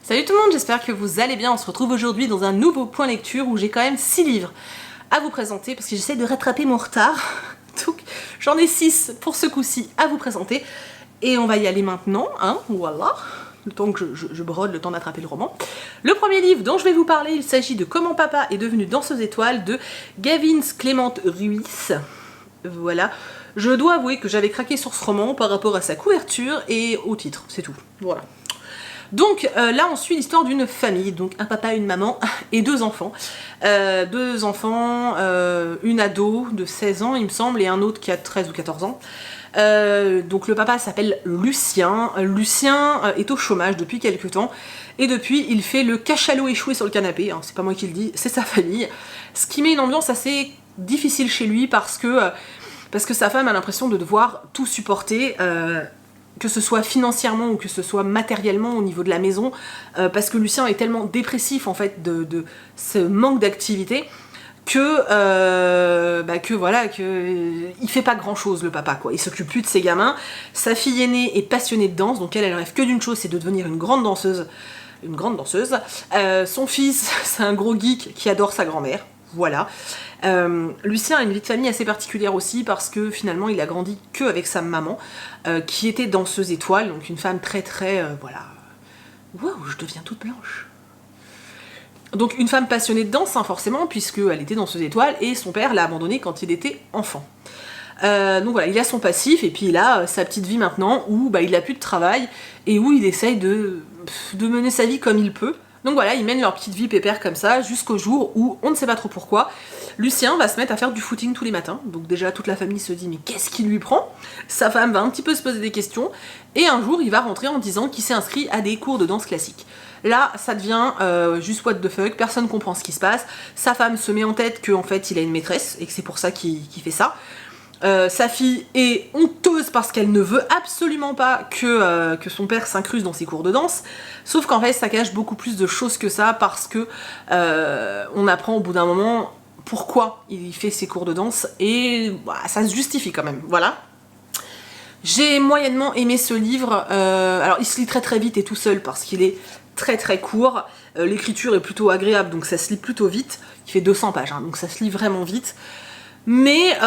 Salut tout le monde, j'espère que vous allez bien. On se retrouve aujourd'hui dans un nouveau point lecture où j'ai quand même 6 livres à vous présenter parce que j'essaie de rattraper mon retard. Donc j'en ai 6 pour ce coup-ci à vous présenter. Et on va y aller maintenant, hein, voilà. Le temps que je brode, le temps d'attraper le roman. Le premier livre dont je vais vous parler, il s'agit de Comment papa est devenu danseuse étoile de Gavin Clément Ruiz. Voilà. Je dois avouer que j'avais craqué sur ce roman par rapport à sa couverture et au titre, c'est tout. Voilà. Donc là on suit l'histoire d'une famille, donc un papa, une maman et deux enfants. Une ado de 16 ans il me semble et un autre qui a 13 ou 14 ans. Donc le papa s'appelle Lucien. Lucien est au chômage depuis quelques temps et depuis il fait le cachalot échoué sur le canapé, hein, c'est pas moi qui le dis, c'est sa famille. Ce qui met une ambiance assez difficile chez lui parce que sa femme a l'impression de devoir tout supporter. Que ce soit financièrement ou que ce soit matériellement au niveau de la maison, parce que Lucien est tellement dépressif en fait de ce manque d'activité que il fait pas grand chose le papa quoi, il s'occupe plus de ses gamins. Sa fille aînée est passionnée de danse, donc elle rêve que d'une chose, c'est de devenir une grande danseuse. Son fils c'est un gros geek qui adore sa grand-mère. Voilà. Lucien a une vie de famille assez particulière aussi parce que finalement il a grandi que avec sa maman qui était danseuse étoile, donc une femme très voilà. Waouh, je deviens toute blanche. Donc une femme passionnée de danse, hein, forcément, puisqu'elle était danseuse étoile et son père l'a abandonnée quand il était enfant. Donc voilà, il a son passif et puis il a sa petite vie maintenant où il a plus de travail et où il essaye de mener sa vie comme il peut. Donc voilà, ils mènent leur petite vie pépère comme ça jusqu'au jour où, on ne sait pas trop pourquoi, Lucien va se mettre à faire du footing tous les matins. Donc déjà toute la famille se dit mais qu'est-ce qui lui prend? Sa femme va un petit peu se poser des questions et un jour il va rentrer en disant qu'il s'est inscrit à des cours de danse classique. Là ça devient juste what the fuck, personne comprend ce qui se passe. Sa femme se met en tête qu'en fait il a une maîtresse et que c'est pour ça qu'il fait ça. Sa fille est honteuse parce qu'elle ne veut absolument pas que son père s'incruste dans ses cours de danse, sauf qu'en fait ça cache beaucoup plus de choses que ça parce que on apprend au bout d'un moment pourquoi il fait ses cours de danse et ça se justifie quand même, voilà. J'ai moyennement aimé ce livre, alors il se lit très vite et tout seul parce qu'il est très court, l'écriture est plutôt agréable donc ça se lit plutôt vite, il fait 200 pages hein, donc ça se lit vraiment vite. Mais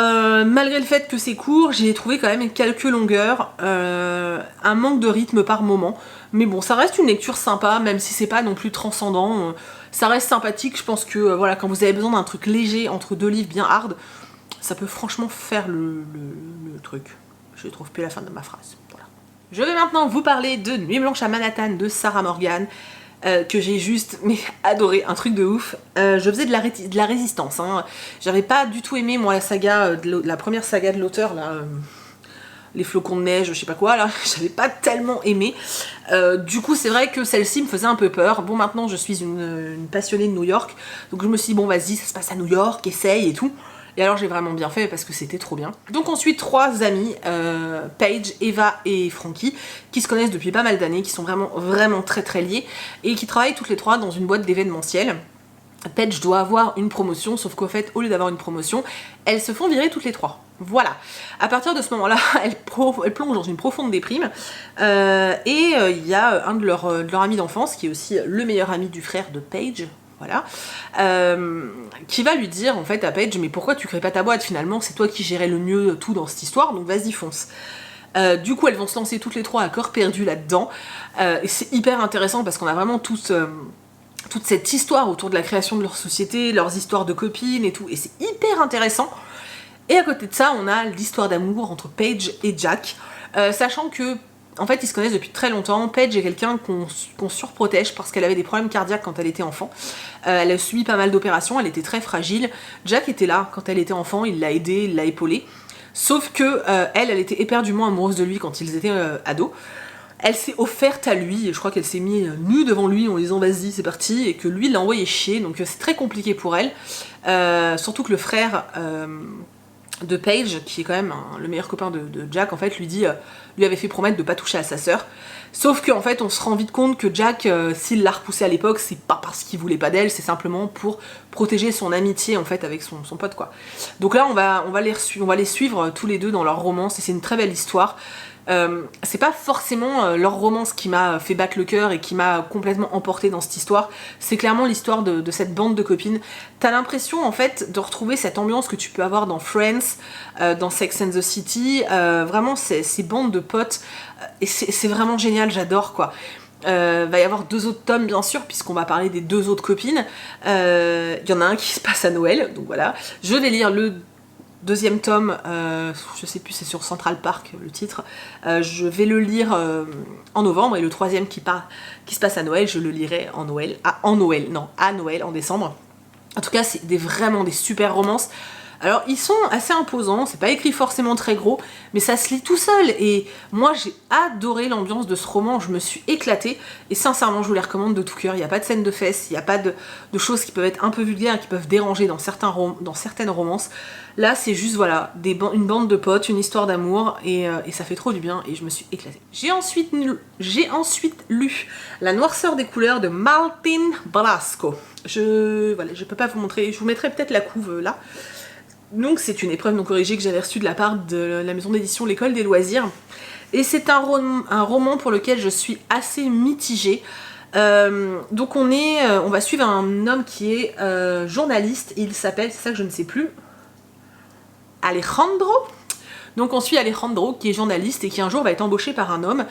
malgré le fait que c'est court, j'ai trouvé quand même quelques longueurs, un manque de rythme par moment. Mais bon, ça reste une lecture sympa, même si c'est pas non plus transcendant. Ça reste sympathique, je pense que voilà, quand vous avez besoin d'un truc léger entre deux livres bien hard, ça peut franchement faire le truc. Je trouve plus la fin de ma phrase. Voilà. Je vais maintenant vous parler de Nuit blanche à Manhattan de Sarah Morgan. Que j'ai juste adoré, un truc de ouf. Je faisais de la résistance, hein. J'avais pas du tout aimé moi la saga, la première saga de l'auteur là, les flocons de neige, je sais pas quoi là, j'avais pas tellement aimé. Du coup c'est vrai que celle-ci me faisait un peu peur. Bon maintenant je suis une passionnée de New York, donc je me suis dit bon vas-y ça se passe à New York, essaye et tout. Et alors j'ai vraiment bien fait parce que c'était trop bien. Donc on suit trois amis, Paige, Eva et Frankie, qui se connaissent depuis pas mal d'années, qui sont vraiment très liés, et qui travaillent toutes les trois dans une boîte d'événementiel. Paige doit avoir une promotion, sauf qu'au fait, au lieu d'avoir une promotion, elles se font virer toutes les trois. Voilà. À partir de ce moment-là, elles plongent dans une profonde déprime, et il y a un de leurs amis d'enfance, qui est aussi le meilleur ami du frère de Paige, voilà, qui va lui dire en fait à Paige mais pourquoi tu crées pas ta boîte, finalement c'est toi qui gérais le mieux tout dans cette histoire donc vas-y fonce. Du coup elles vont se lancer toutes les trois à corps perdu là-dedans, et c'est hyper intéressant parce qu'on a vraiment toute cette histoire autour de la création de leur société, leurs histoires de copines et tout, et c'est hyper intéressant. Et à côté de ça on a l'histoire d'amour entre Paige et Jack, sachant que en fait, ils se connaissent depuis très longtemps. Paige est quelqu'un qu'on surprotège parce qu'elle avait des problèmes cardiaques quand elle était enfant. Elle a subi pas mal d'opérations, elle était très fragile. Jack était là quand elle était enfant, il l'a aidée, il l'a épaulée. Sauf que elle était éperdument amoureuse de lui quand ils étaient ados. Elle s'est offerte à lui, et je crois qu'elle s'est mise nue devant lui en disant vas-y c'est parti, et que lui l'a envoyé chier, donc c'est très compliqué pour elle. Surtout que le frère de Paige, qui est quand même le meilleur copain de Jack, en fait, lui avait fait promettre de pas toucher à sa sœur. Sauf qu'en fait, on se rend vite compte que Jack, s'il l'a repoussée à l'époque, c'est pas parce qu'il voulait pas d'elle, c'est simplement pour protéger son amitié, en fait, avec son pote, quoi. Donc là, on va les suivre tous les deux dans leur romance, et c'est une très belle histoire. C'est pas forcément leur romance qui m'a fait battre le cœur et qui m'a complètement emportée dans cette histoire, c'est clairement l'histoire de cette bande de copines. T'as l'impression en fait de retrouver cette ambiance que tu peux avoir dans Friends, dans Sex and the City, vraiment ces bandes de potes, et c'est vraiment génial, j'adore quoi. Va y avoir 2 autres tomes bien sûr, puisqu'on va parler des 2 autres copines. Il y en a un qui se passe à Noël, donc voilà. Je vais lire le 2e tome, je sais plus, c'est sur Central Park le titre. Je vais le lire en novembre, et le 3e qui se passe à Noël, je le lirai en Noël. À Noël, en décembre. En tout cas, c'est vraiment des super romances. Alors ils sont assez imposants, c'est pas écrit forcément très gros, mais ça se lit tout seul, et moi j'ai adoré l'ambiance de ce roman, je me suis éclatée, et sincèrement je vous les recommande de tout cœur. Il n'y a pas de scène de fesses, il n'y a pas de choses qui peuvent être un peu vulgaires, qui peuvent déranger dans certaines romances. Là c'est juste voilà, une bande de potes, une histoire d'amour, et ça fait trop du bien, et je me suis éclatée. J'ai ensuite lu La noirceur des couleurs de Martin Brasco. Je peux pas vous montrer, je vous mettrai peut-être la couve là. Donc c'est une épreuve non corrigée que j'avais reçue de la part de la maison d'édition L'École des Loisirs. Et c'est un roman pour lequel je suis assez mitigée. Donc on va suivre un homme qui est journaliste, il s'appelle, c'est ça que je ne sais plus, Alejandro. Donc on suit Alejandro qui est journaliste et qui un jour va être embauché par un homme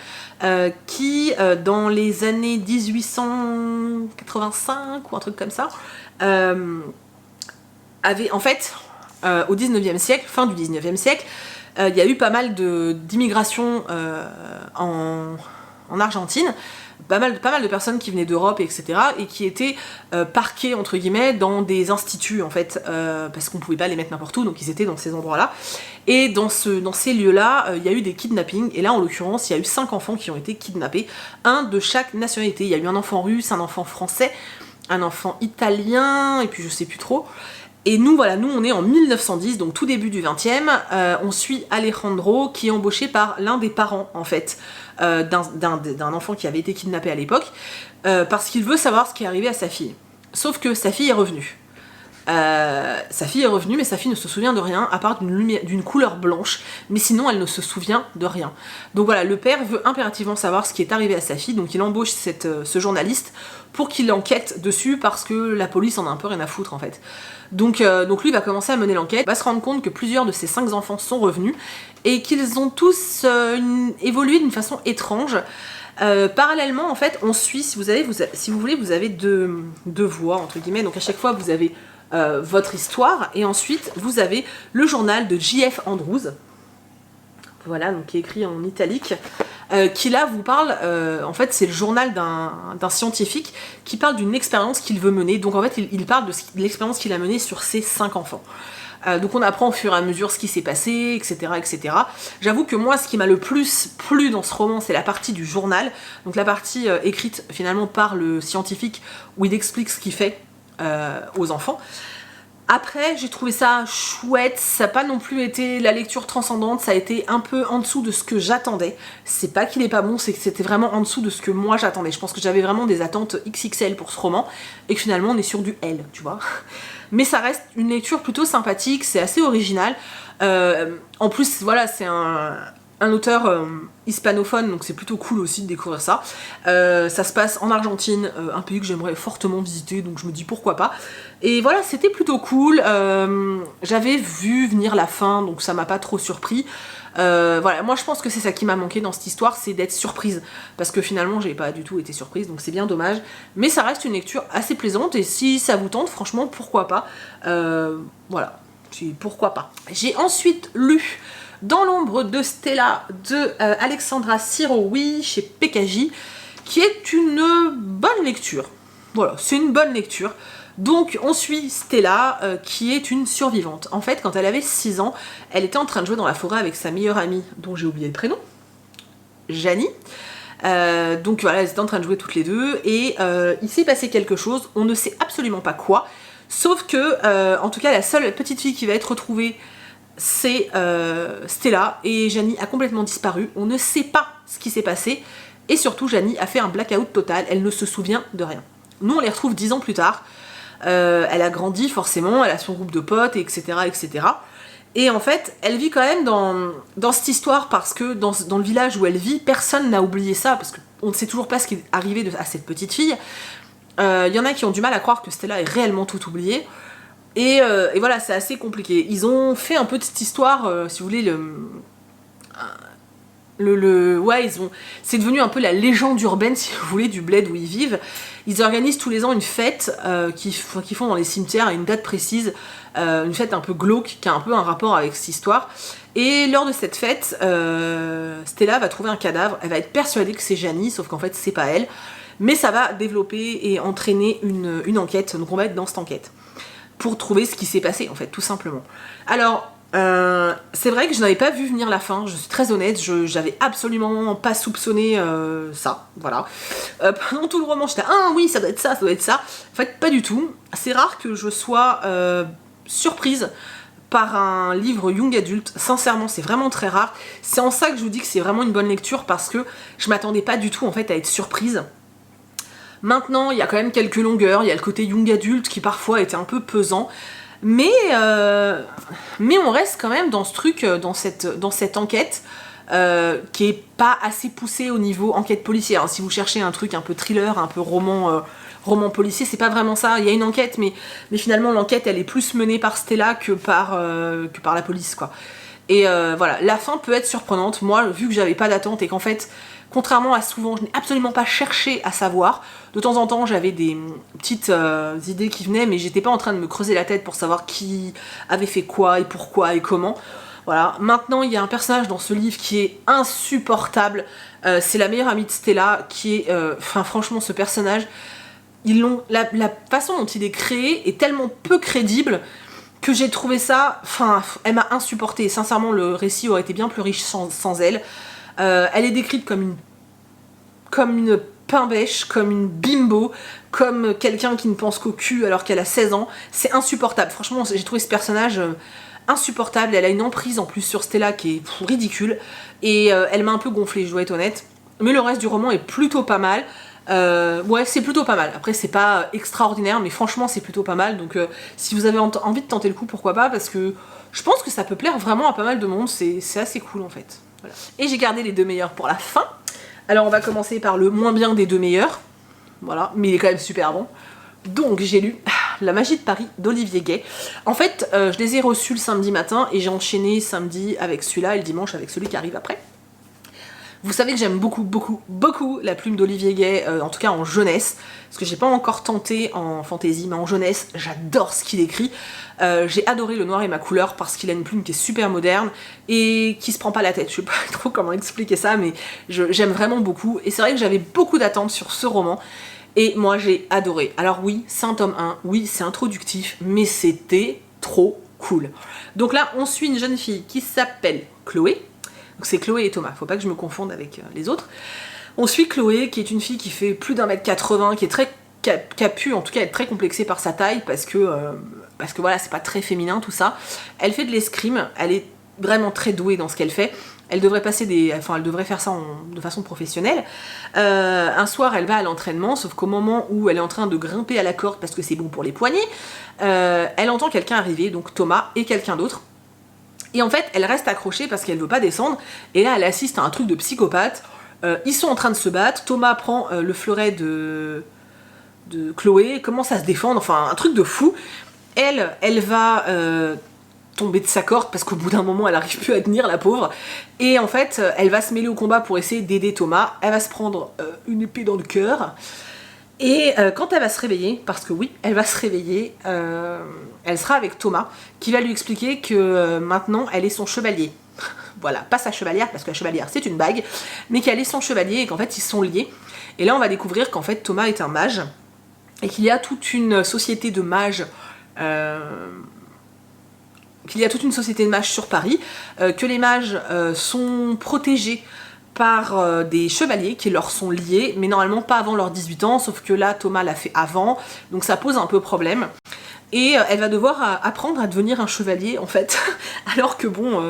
qui, dans les années 1885 ou un truc comme ça, avait en fait... au 19e siècle, fin du 19e siècle, il y a eu pas mal d'immigration en Argentine, pas mal de personnes qui venaient d'Europe, etc., et qui étaient parquées, entre guillemets, dans des instituts, en fait, parce qu'on pouvait pas les mettre n'importe où, donc ils étaient dans ces endroits-là. Et dans ces lieux-là, il y a eu des kidnappings, et là, en l'occurrence, il y a eu 5 enfants qui ont été kidnappés, un de chaque nationalité. Il y a eu un enfant russe, un enfant français, un enfant italien, et puis je sais plus trop. Et nous on est en 1910, donc tout début du 20e, on suit Alejandro qui est embauché par l'un des parents, en fait, d'un enfant qui avait été kidnappé à l'époque, parce qu'il veut savoir ce qui est arrivé à sa fille. Sauf que sa fille est revenue. Mais sa fille ne se souvient de rien, à part d'une couleur blanche, mais sinon elle ne se souvient de rien. Donc voilà, le père veut impérativement savoir ce qui est arrivé à sa fille, donc il embauche ce journaliste pour qu'il enquête dessus, parce que la police en a un peu rien à foutre en fait. Donc lui va commencer à mener l'enquête, va se rendre compte que plusieurs de ses 5 enfants sont revenus, et qu'ils ont tous évolué d'une façon étrange. Parallèlement, en fait, on suit, si vous voulez, vous avez deux voies, entre guillemets, donc à chaque fois vous avez votre histoire, et ensuite vous avez le journal de J.F. Andrews, voilà, donc qui est écrit en italique, qui là vous parle, en fait c'est le journal d'un scientifique qui parle d'une expérience qu'il veut mener, donc en fait il parle de l'expérience qu'il a menée sur ses 5 enfants. Donc on apprend au fur et à mesure ce qui s'est passé, etc., etc. J'avoue que moi, ce qui m'a le plus plu dans ce roman, c'est la partie du journal, donc la partie écrite finalement par le scientifique, où il explique ce qu'il fait aux enfants. Après, j'ai trouvé ça chouette, ça n'a pas non plus été la lecture transcendante, ça a été un peu en dessous de ce que j'attendais. C'est pas qu'il est pas bon, c'est que c'était vraiment en dessous de ce que moi j'attendais. Je pense que j'avais vraiment des attentes XXL pour ce roman, et que finalement on est sur du L, tu vois. Mais ça reste une lecture plutôt sympathique, c'est assez original. En plus, voilà, c'est un auteur hispanophone, donc c'est plutôt cool aussi de découvrir ça. Ça se passe en Argentine, un pays que j'aimerais fortement visiter, donc je me dis pourquoi pas. Et voilà, c'était plutôt cool. J'avais vu venir la fin, donc ça m'a pas trop surpris. Voilà, moi je pense que c'est ça qui m'a manqué dans cette histoire, c'est d'être surprise, parce que finalement j'ai pas du tout été surprise, donc c'est bien dommage, mais ça reste une lecture assez plaisante, et si ça vous tente, franchement pourquoi pas. Voilà, pourquoi pas. J'ai ensuite lu Dans l'ombre de Stella de Alexandra Sirowy chez PKJ, qui est une bonne lecture. Voilà, c'est une bonne lecture. Donc on suit Stella qui est une survivante. En fait, quand elle avait 6 ans, elle était en train de jouer dans la forêt avec sa meilleure amie, dont j'ai oublié le prénom, Janie. Donc voilà, elles étaient en train de jouer toutes les deux, et il s'est passé quelque chose, on ne sait absolument pas quoi, sauf que, en tout cas, la seule petite fille qui va être retrouvée, c'est Stella, et Janie a complètement disparu, on ne sait pas ce qui s'est passé, et surtout Janie a fait un blackout total, elle ne se souvient de rien. Nous on les retrouve 10 ans plus tard, elle a grandi forcément, elle a son groupe de potes, etc., etc. Et en fait, elle vit quand même dans cette histoire parce que dans le village où elle vit, personne n'a oublié ça, parce qu'on ne sait toujours pas ce qui est arrivé à cette petite fille. Y en a qui ont du mal à croire que Stella ait réellement tout oublié. Et voilà, c'est assez compliqué. Ils ont fait un peu de cette histoire, si vous voulez, ouais, c'est devenu un peu la légende urbaine, si vous voulez, du bled où ils vivent. Ils organisent tous les ans une fête qu'ils font dans les cimetières à une date précise, une fête un peu glauque, qui a un peu un rapport avec cette histoire. Et lors de cette fête, Stella va trouver un cadavre, elle va être persuadée que c'est Janie, sauf qu'en fait c'est pas elle. Mais ça va développer et entraîner une enquête, donc on va être dans cette enquête, pour trouver ce qui s'est passé, en fait, tout simplement. Alors, c'est vrai que je n'avais pas vu venir la fin, je suis très honnête, j'avais absolument pas soupçonné ça, voilà. Pendant tout le roman, j'étais ah oui, ça doit être ça, ça doit être ça. En fait, pas du tout. C'est rare que je sois surprise par un livre young adulte, sincèrement, c'est vraiment très rare. C'est en ça que je vous dis que c'est vraiment une bonne lecture, parce que je m'attendais pas du tout, en fait, à être surprise. Maintenant, il y a quand même quelques longueurs, il y a le côté young adulte qui parfois était un peu pesant, mais on reste quand même dans ce truc, dans cette enquête, qui est pas assez poussée au niveau enquête policière. Si vous cherchez un truc un peu thriller, un peu roman policier, c'est pas vraiment ça. Il y a une enquête, mais finalement l'enquête elle est plus menée par Stella que par la police, quoi. Et voilà, la fin peut être surprenante. Moi, vu que j'avais pas d'attente et qu'en fait, contrairement à souvent, je n'ai absolument pas cherché à savoir. De temps en temps, j'avais des petites idées qui venaient, mais j'étais pas en train de me creuser la tête pour savoir qui avait fait quoi et pourquoi et comment. Voilà. Maintenant, il y a un personnage dans ce livre qui est insupportable. C'est la meilleure amie de Stella, qui est... franchement, ce personnage, la façon dont il est créé est tellement peu crédible que j'ai trouvé ça... elle m'a insupportée. Sincèrement, le récit aurait été bien plus riche sans elle. Elle est décrite comme une pain-bêche, comme une bimbo, comme quelqu'un qui ne pense qu'au cul alors qu'elle a 16 ans. C'est insupportable. Franchement, j'ai trouvé ce personnage insupportable. Elle a une emprise en plus sur Stella qui est ridicule. Et elle m'a un peu gonflée, je dois être honnête. Mais le reste du roman est plutôt pas mal. Ouais, c'est plutôt pas mal. Après, c'est pas extraordinaire, mais franchement, c'est plutôt pas mal. Donc, si vous avez envie de tenter le coup, pourquoi pas, parce que je pense que ça peut plaire vraiment à pas mal de monde. C'est assez cool, en fait. Voilà. Et j'ai gardé les deux meilleurs pour la fin. Alors, on va commencer par le moins bien des deux meilleurs. Voilà, mais il est quand même super bon. Donc, j'ai lu La magie de Paris d'Olivier Gay. En fait, je les ai reçus le samedi matin et j'ai enchaîné samedi avec celui-là et le dimanche avec celui qui arrive après. Vous savez que j'aime beaucoup, beaucoup, beaucoup la plume d'Olivier Gay, en tout cas en jeunesse, parce que j'ai pas encore tenté en fantasy, mais en jeunesse, j'adore ce qu'il écrit. J'ai adoré Le Noir et ma couleur, parce qu'il a une plume qui est super moderne, et qui se prend pas la tête. Je sais pas trop comment expliquer ça, mais j'aime vraiment beaucoup. Et c'est vrai que j'avais beaucoup d'attentes sur ce roman, et moi j'ai adoré. Alors oui, c'est un tome 1, oui, c'est introductif, mais c'était trop cool. Donc là, on suit une jeune fille qui s'appelle Chloé. Donc c'est Chloé et Thomas, faut pas que je me confonde avec les autres. On suit Chloé, qui est une fille qui fait plus d'1m80, qui a pu en tout cas être très complexée par sa taille, parce que voilà, c'est pas très féminin tout ça. Elle fait de l'escrime, elle est vraiment très douée dans ce qu'elle fait. Elle devrait faire ça de façon professionnelle. Un soir, elle va à l'entraînement, sauf qu'au moment où elle est en train de grimper à la corde, parce que c'est bon pour les poignets, elle entend quelqu'un arriver, donc Thomas et quelqu'un d'autre. Et en fait, elle reste accrochée parce qu'elle veut pas descendre. Et là, elle assiste à un truc de psychopathe. Ils sont en train de se battre. Thomas prend le fleuret de Chloé, commence à se défendre. Enfin, un truc de fou. Elle va tomber de sa corde parce qu'au bout d'un moment, elle arrive plus à tenir, la pauvre. Et en fait, elle va se mêler au combat pour essayer d'aider Thomas. Elle va se prendre une épée dans le cœur. Et quand elle va se réveiller, parce que oui, elle va se réveiller, elle sera avec Thomas, qui va lui expliquer que maintenant, elle est son chevalier. Voilà, pas sa chevalière, parce que la chevalière, c'est une bague, mais qu'elle est son chevalier et qu'en fait, ils sont liés. Et là, on va découvrir qu'en fait, Thomas est un mage, et qu'il y a toute une société de mages... sur Paris, que les mages sont protégés par des chevaliers qui leur sont liés, mais normalement pas avant leurs 18 ans, sauf que là Thomas l'a fait avant, donc ça pose un peu problème. Et elle va devoir apprendre à devenir un chevalier en fait, alors que bon,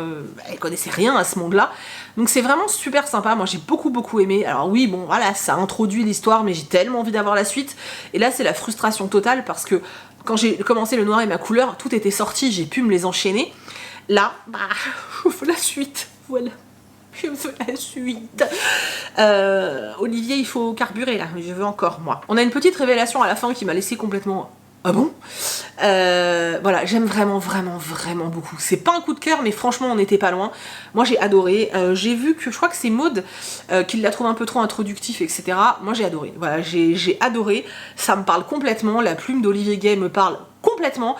elle connaissait rien à ce monde-là. Donc c'est vraiment super sympa, moi j'ai beaucoup aimé. Alors oui, bon voilà, ça introduit l'histoire, mais j'ai tellement envie d'avoir la suite. Et là c'est la frustration totale, parce que quand j'ai commencé Le Noir et ma couleur, tout était sorti, j'ai pu me les enchaîner. Là, bah, je veux la suite, voilà. Je veux la suite. Olivier, il faut carburer là, je veux encore moi. On a une petite révélation à la fin qui m'a laissé complètement... Ah bon? Voilà, j'aime vraiment beaucoup. C'est pas un coup de cœur, mais franchement, on n'était pas loin. Moi, j'ai adoré. J'ai vu que, je crois que c'est Maud qui la trouve un peu trop introductif, etc. Moi, j'ai adoré. Voilà, j'ai adoré. Ça me parle complètement. La plume d'Olivier Gay me parle complètement.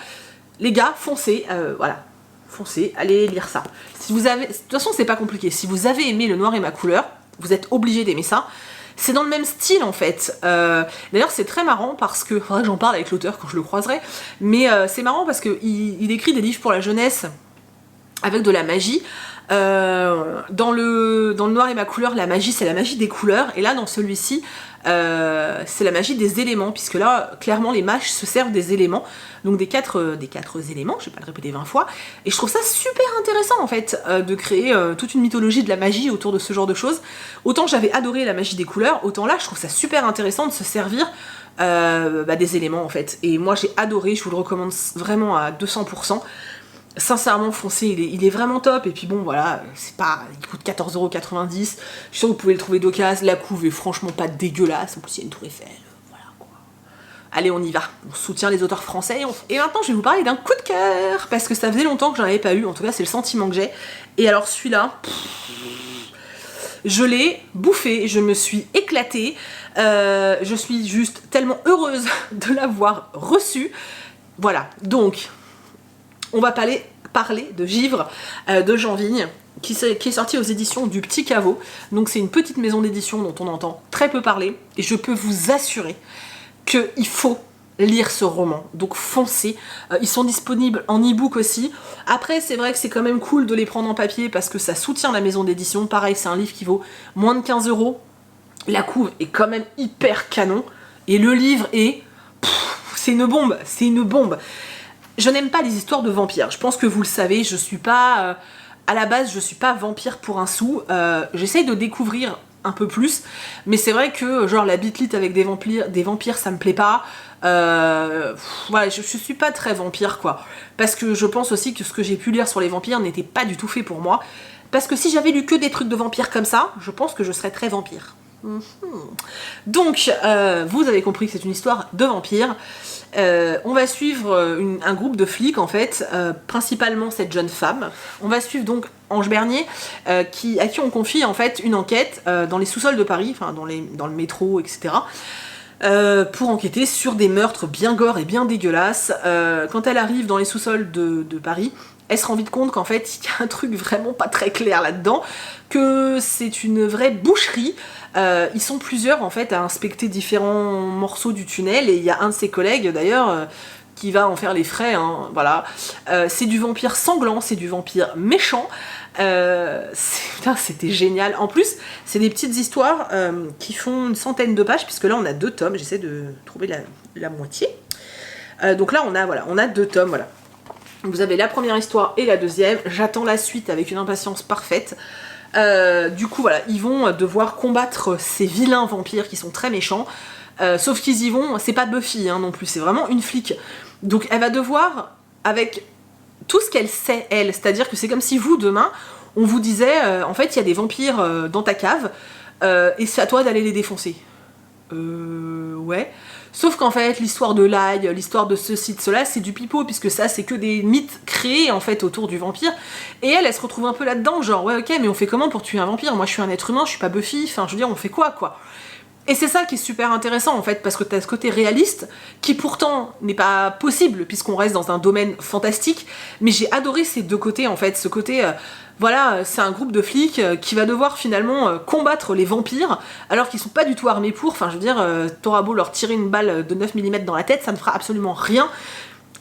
Les gars, foncez. Voilà, foncez. Allez lire ça. Si vous avez... De toute façon, c'est pas compliqué. Si vous avez aimé Le Noir et ma couleur, vous êtes obligé d'aimer ça. C'est dans le même style en fait. D'ailleurs c'est très marrant parce que, faudrait que j'en parle avec l'auteur quand je le croiserai, mais c'est marrant parce qu'il écrit des livres pour la jeunesse avec de la magie. Dans le Noir et ma couleur, la magie c'est la magie des couleurs, et là dans celui-ci c'est la magie des éléments, puisque là clairement les mages se servent des éléments, donc des quatre éléments, je vais pas le répéter 20 fois, et je trouve ça super intéressant en fait de créer toute une mythologie de la magie autour de ce genre de choses. Autant j'avais adoré la magie des couleurs, autant là je trouve ça super intéressant de se servir des éléments en fait, et moi j'ai adoré, je vous le recommande vraiment à 200%. Sincèrement, foncez, il est vraiment top. Et puis bon, voilà, c'est pas, il coûte 14,90€. Je suis sûre que vous pouvez le trouver d'occasion. La couve est franchement pas dégueulasse. En plus, il y a une tour Eiffel. Voilà quoi. Allez, on y va. On soutient les auteurs français. Et maintenant, je vais vous parler d'un coup de cœur. Parce que ça faisait longtemps que j'en avais pas eu. En tout cas, c'est le sentiment que j'ai. Et alors, celui-là, je l'ai bouffé. Je me suis éclatée. Je suis juste tellement heureuse de l'avoir reçu. Voilà, donc... On va parler de Givre de Jean Vigne, qui est sorti aux éditions du Petit Caveau. Donc c'est une petite maison d'édition dont on entend très peu parler. Et je peux vous assurer qu'il faut lire ce roman. Donc foncez. Ils sont disponibles en e-book aussi. Après c'est vrai que c'est quand même cool de les prendre en papier parce que ça soutient la maison d'édition. Pareil, c'est un livre qui vaut moins de 15€. La couve est quand même hyper canon. Et le livre est... c'est une bombe. C'est une bombe. Je n'aime pas les histoires de vampires, je pense que vous le savez, je suis pas... à la base, je suis pas vampire pour un sou, j'essaye de découvrir un peu plus, mais c'est vrai que genre la bitlite avec des vampires ça me plaît pas, voilà, je suis pas très vampire quoi, parce que je pense aussi que ce que j'ai pu lire sur les vampires n'était pas du tout fait pour moi, parce que si j'avais lu que des trucs de vampires comme ça, je pense que je serais très vampire. Donc, vous avez compris que c'est une histoire de vampires. On va suivre un groupe de flics en fait, principalement cette jeune femme. On va suivre donc Ange Bernier, à qui on confie en fait une enquête dans les sous-sols de Paris, enfin dans le métro, etc. Pour enquêter sur des meurtres bien gore et bien dégueulasses. Quand elle arrive dans les sous-sols de Paris, elle se rend vite compte qu'en fait il y a un truc vraiment pas très clair là-dedans, que c'est une vraie boucherie. Ils sont plusieurs en fait à inspecter différents morceaux du tunnel, et il y a un de ses collègues d'ailleurs qui va en faire les frais, hein, voilà. C'est du vampire sanglant, c'est du vampire méchant. Putain, c'était génial. En plus, c'est des petites histoires qui font une centaine de pages, puisque là on a 2 tomes, j'essaie de trouver la moitié. Donc là on a 2 tomes, voilà. Vous avez la première histoire et la deuxième, j'attends la suite avec une impatience parfaite. Du coup voilà, ils vont devoir combattre ces vilains vampires qui sont très méchants, sauf qu'ils y vont, c'est pas Buffy hein, non plus, c'est vraiment une flic. Donc elle va devoir, avec tout ce qu'elle sait elle, c'est-à-dire que c'est comme si vous demain, on vous disait en fait il y a des vampires dans ta cave, et c'est à toi d'aller les défoncer. Ouais. Sauf qu'en fait, l'histoire de l'ail, l'histoire de ceci, de cela, c'est du pipeau, puisque ça, c'est que des mythes créés, en fait, autour du vampire. Et elle se retrouve un peu là-dedans, genre, ouais, ok, mais on fait comment pour tuer un vampire? Moi, je suis un être humain, je suis pas Buffy, enfin, je veux dire, on fait quoi? Et c'est ça qui est super intéressant, en fait, parce que t'as ce côté réaliste, qui pourtant n'est pas possible, puisqu'on reste dans un domaine fantastique, mais j'ai adoré ces deux côtés, en fait, ce côté... voilà, c'est un groupe de flics qui va devoir finalement combattre les vampires, alors qu'ils sont pas du tout armés pour, enfin je veux dire, t'auras beau leur tirer une balle de 9 mm dans la tête, ça ne fera absolument rien.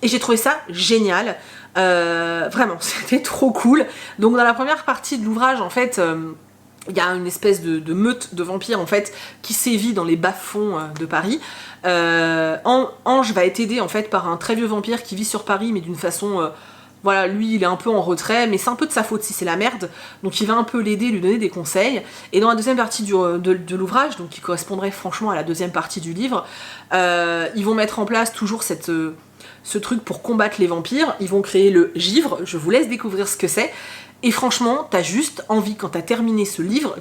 Et j'ai trouvé ça génial, vraiment, c'était trop cool. Donc dans la première partie de l'ouvrage, en fait, il y a une espèce de meute de vampires, en fait, qui sévit dans les bas-fonds de Paris. Ange va être aidé, en fait, par un très vieux vampire qui vit sur Paris, mais d'une façon... voilà, lui, il est un peu en retrait, mais c'est un peu de sa faute si c'est la merde, donc il va un peu l'aider, lui donner des conseils. Et dans la deuxième partie de l'ouvrage, donc qui correspondrait franchement à la deuxième partie du livre, ils vont mettre en place toujours cette ce truc pour combattre les vampires. Ils vont créer le givre, je vous laisse découvrir ce que c'est. Et franchement, t'as juste envie, quand t'as terminé ce livre,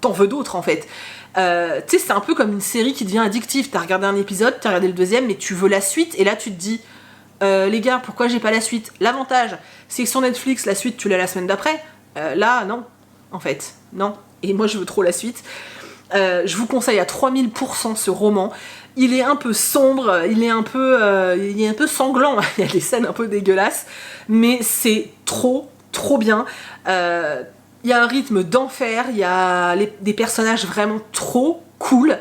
t'en veux d'autres en fait. Tu sais, c'est un peu comme une série qui devient addictive. T'as regardé un épisode, t'as regardé le deuxième, mais tu veux la suite, et là tu te dis, les gars, pourquoi j'ai pas la suite? L'avantage, c'est que sur Netflix, la suite, tu l'as la semaine d'après. Là, non, en fait, non. Et moi, je veux trop la suite. Je vous conseille à 3000% ce roman. Il est un peu sombre, il est un peu sanglant, il y a des scènes un peu dégueulasses, mais c'est trop bien. Il y a un rythme d'enfer, il y a des personnages vraiment trop cool.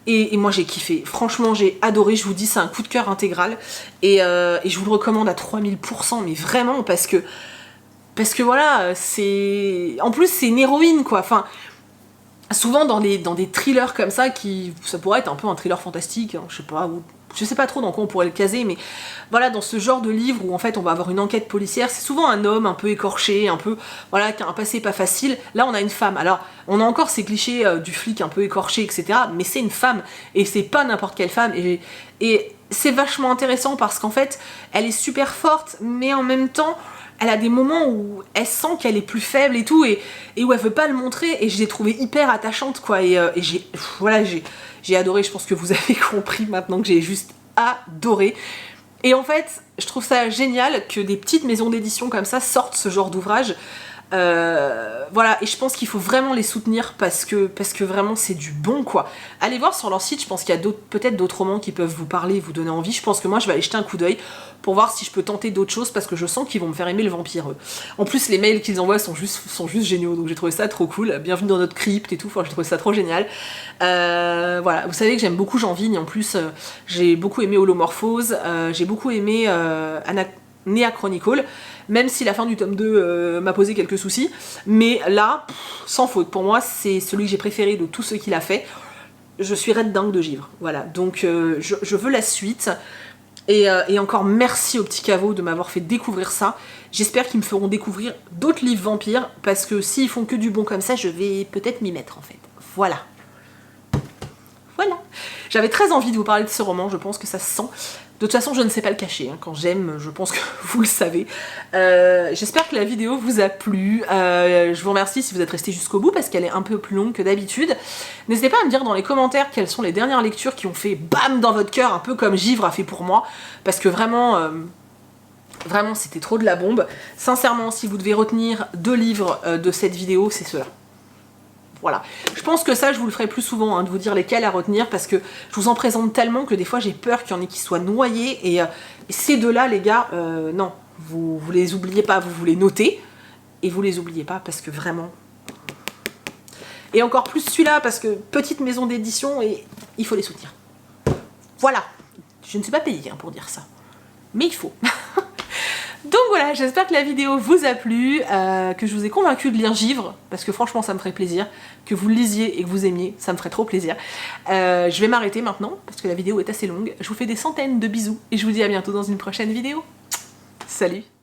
Et moi j'ai kiffé, franchement j'ai adoré, je vous dis c'est un coup de cœur intégral. Et je vous le recommande à 3000%, mais vraiment parce que voilà, c'est... En plus c'est une héroïne quoi, enfin... Souvent dans des thrillers comme ça, ça pourrait être un peu un thriller fantastique, hein, je sais pas trop dans quoi on pourrait le caser, mais voilà, dans ce genre de livre où en fait on va avoir une enquête policière, c'est souvent un homme un peu écorché, un peu, voilà, qui a un passé pas facile. Là on a une femme, alors on a encore ces clichés du flic un peu écorché, etc., mais c'est une femme, et c'est pas n'importe quelle femme, et c'est vachement intéressant parce qu'en fait elle est super forte, mais en même temps elle a des moments où elle sent qu'elle est plus faible et tout, et où elle veut pas le montrer, et je l'ai trouvée hyper attachante quoi, et j'ai adoré. Je pense que vous avez compris maintenant que j'ai juste adoré. Et en fait, je trouve ça génial que des petites maisons d'édition comme ça sortent ce genre d'ouvrage. Voilà, et je pense qu'il faut vraiment les soutenir parce que vraiment c'est du bon quoi. Allez voir sur leur site, je pense qu'il y a peut-être d'autres romans qui peuvent vous parler, vous donner envie. Je pense que moi je vais aller jeter un coup d'œil pour voir si je peux tenter d'autres choses parce que je sens qu'ils vont me faire aimer le vampire eux. En plus les mails qu'ils envoient sont juste géniaux, donc j'ai trouvé ça trop cool. Bienvenue dans notre crypte et tout, enfin j'ai trouvé ça trop génial. Voilà, vous savez que j'aime beaucoup Jean Vigne, en plus j'ai beaucoup aimé Holomorphose, j'ai beaucoup aimé Nea Chronicle, même si la fin du tome 2 m'a posé quelques soucis, mais là, sans faute, pour moi c'est celui que j'ai préféré de tous ceux qu'il a fait. Je suis red dingue de Givre, voilà, donc je veux la suite, et encore merci au petit caveau de m'avoir fait découvrir ça. J'espère qu'ils me feront découvrir d'autres livres vampires, parce que s'ils font que du bon comme ça, je vais peut-être m'y mettre en fait, voilà. Voilà, j'avais très envie de vous parler de ce roman, je pense que ça se sent. De toute façon, je ne sais pas le cacher, hein. Quand j'aime, je pense que vous le savez. J'espère que la vidéo vous a plu. Je vous remercie si vous êtes restés jusqu'au bout, parce qu'elle est un peu plus longue que d'habitude. N'hésitez pas à me dire dans les commentaires quelles sont les dernières lectures qui ont fait BAM dans votre cœur, un peu comme Givre a fait pour moi, parce que vraiment... vraiment, c'était trop de la bombe. Sincèrement, si vous devez retenir 2 livres de cette vidéo, c'est ceux-là. Voilà. Je pense que ça, je vous le ferai plus souvent, hein, de vous dire lesquels à retenir, parce que je vous en présente tellement que des fois j'ai peur qu'il y en ait qui soient noyés, et ces deux-là, les gars, non, vous les oubliez pas, vous les notez, et vous les oubliez pas, parce que vraiment... Et encore plus celui-là, parce que petite maison d'édition, et il faut les soutenir. Voilà. Je ne suis pas payée hein, pour dire ça, mais il faut. Donc voilà, j'espère que la vidéo vous a plu, que je vous ai convaincu de lire Givre, parce que franchement ça me ferait plaisir, que vous le lisiez et que vous aimiez, ça me ferait trop plaisir. Je vais m'arrêter maintenant, parce que la vidéo est assez longue. Je vous fais des centaines de bisous, et je vous dis à bientôt dans une prochaine vidéo. Salut!